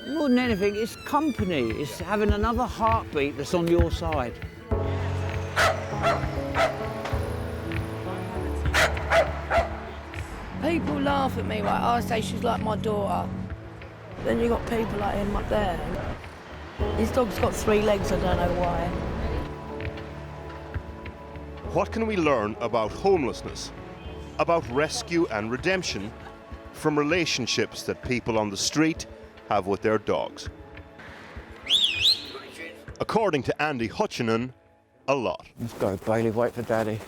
More than anything, it's company. It's having another heartbeat that's on your side. People laugh at me, like I say she's like my daughter. Then you got people like him up there. His dog's got 3 legs, I don't know why. What can we learn about homelessness, about rescue and redemption from relationships that people on the street have with their dogs? According to Andy Hutchinen, a lot. Let's go, Bailey, wait for Daddy.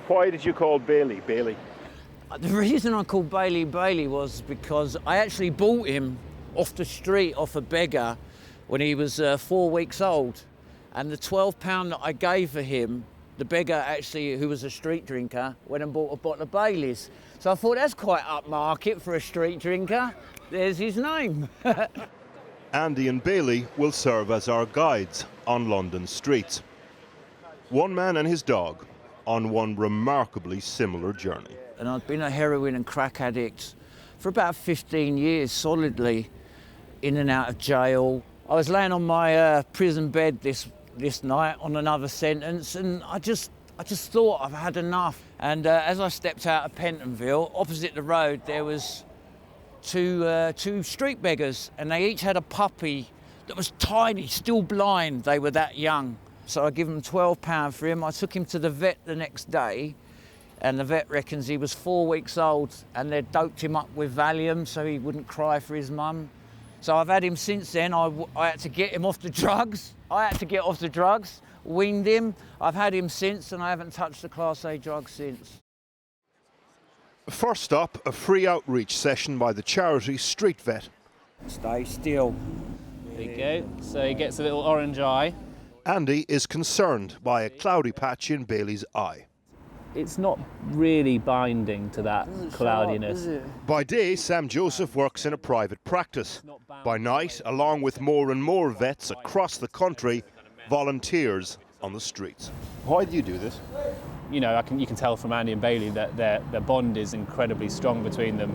Why did you call Bailey Bailey? The reason I called Bailey Bailey was because I actually bought him off the street, off a beggar, when he was 4 weeks old. And the £12 that I gave for him, the beggar actually, who was a street drinker, went and bought a bottle of Baileys. So I thought that's quite upmarket for a street drinker. There's his name. Andy and Bailey will serve as our guides on London streets. One man and his dog on one remarkably similar journey. And I'd been a heroin and crack addict for about 15 years, solidly, in and out of jail. I was laying on my prison bed this night on another sentence, and I just thought I've had enough. And as I stepped out of Pentonville, opposite the road, there was two street beggars, and they each had a puppy that was tiny, still blind. They were that young. So I give them £12 for him. I took him to the vet the next day, and the vet reckons he was 4 weeks old, and they'd doped him up with Valium so he wouldn't cry for his mum. So I've had him since then. I had to get him off the drugs. Weaned him. I've had him since, and I haven't touched the Class A drugs since. First up, a free outreach session by the charity Street Vet. Stay still. There you go. So he gets a little orange eye. Andy is concerned by a cloudy patch in Bailey's eye. It's not really binding to that cloudiness. By day, Sam Joseph works in a private practice. By night, along with more and more vets across the country, volunteers on the streets. Why do you do this? You know, you can tell from Andy and Bailey that their bond is incredibly strong between them.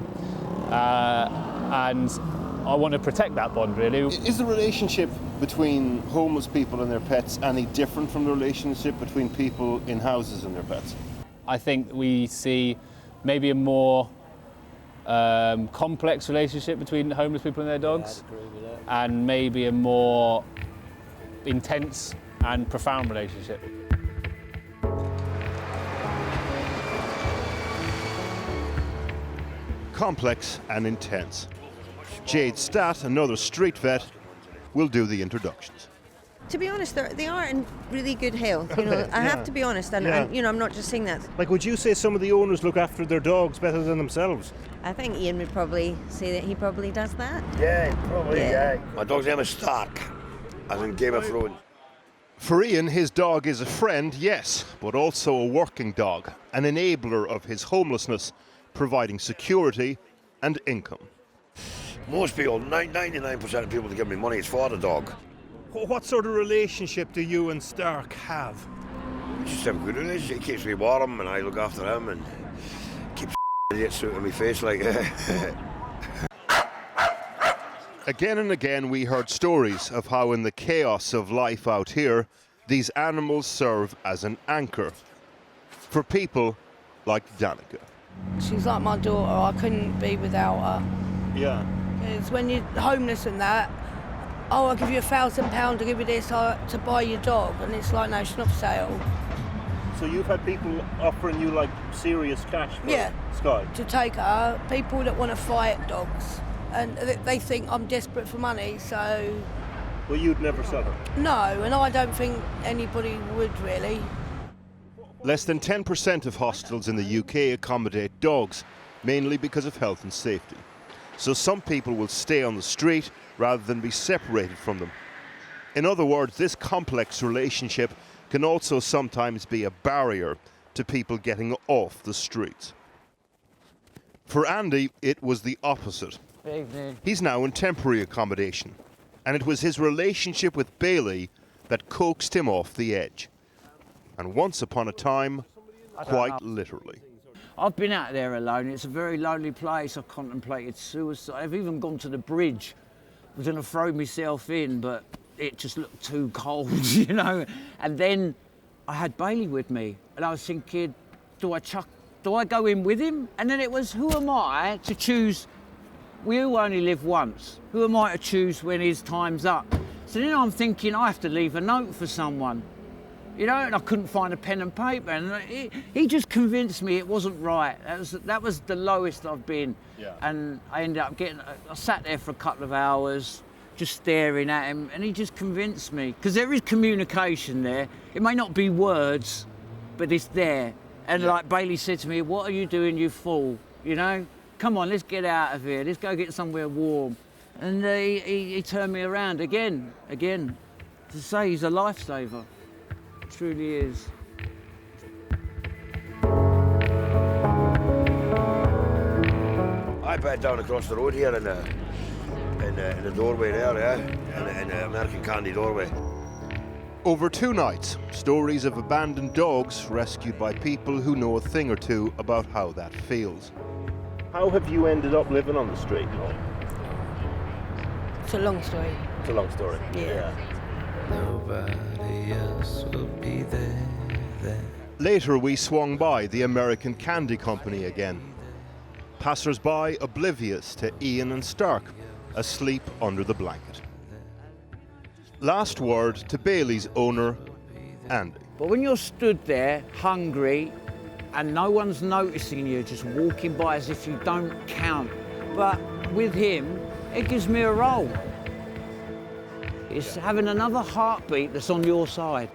And I want to protect that bond, really. Is the relationship between homeless people and their pets any different from the relationship between people in houses and their pets? I think we see maybe a more complex relationship between homeless people and their dogs, and maybe a more intense and profound relationship. Complex and intense. Jade Statt, another street vet, will do the introductions. To be honest, they are in really good health. You know, I have to be honest, and you know, I'm not just saying that. Like, would you say some of the owners look after their dogs better than themselves? I think Ian would probably say that he probably does that. Yeah, probably, yeah. My dog's name is Stark, as in Game of Thrones. For Ian, his dog is a friend, yes, but also a working dog, an enabler of his homelessness, providing security and income. Most people, 99% of people that give me money is for the dog. What sort of relationship do you and Stark have? We just have a good relationship. He keeps me warm and I look after him and keeps idiots out of my face like Again and again we heard stories of how in the chaos of life out here, these animals serve as an anchor for people like Danica. She's like my daughter, I couldn't be without her. Yeah. It's when you're homeless and that, oh, I'll give you £1,000 to give you this to buy your dog, and it's like, no, she's not for sale. So you've had people offering you like serious cash for Sky? To take her, people that want to fight dogs, and they think I'm desperate for money, so... Well, you'd never sell her? No, and I don't think anybody would really. Less than 10% of hostels in the UK accommodate dogs, mainly because of health and safety. So some people will stay on the street rather than be separated from them. In other words, this complex relationship can also sometimes be a barrier to people getting off the streets. For Andy, it was the opposite. He's now in temporary accommodation, and it was his relationship with Bailey that coaxed him off the edge. And once upon a time, quite literally. I've been out there alone. It's a very lonely place. I've contemplated suicide. I've even gone to the bridge. I was going to throw myself in, but it just looked too cold, you know. And then I had Bailey with me, and I was thinking, do I go in with him? And then it was, who am I to choose? We all only live once. Who am I to choose when his time's up? So then I'm thinking, I have to leave a note for someone. You know, and I couldn't find a pen and paper, and he just convinced me it wasn't right. That was the lowest I've been. Yeah. And I ended up I sat there for a couple of hours, just staring at him, and he just convinced me. Because there is communication there. It may not be words, but it's there. And like Bailey said to me, what are you doing, you fool? You know, come on, let's get out of here. Let's go get somewhere warm. And he turned me around again. To say he's a lifesaver. Truly is. I put it down across the road here in the doorway there, yeah, in the American Candy doorway. Over 2 nights, stories of abandoned dogs rescued by people who know a thing or two about how that feels. How have you ended up living on the street? It's a long story. It's a long story. Yeah. Nobody else will be there. Later, we swung by the American Candy Company again. Passers-by oblivious to Ian and Stark, asleep under the blanket. Last word to Bailey's owner, Andy. But when you're stood there, hungry, and no one's noticing you, just walking by as if you don't count, but with him, it gives me a roll. It's having another heartbeat that's on your side.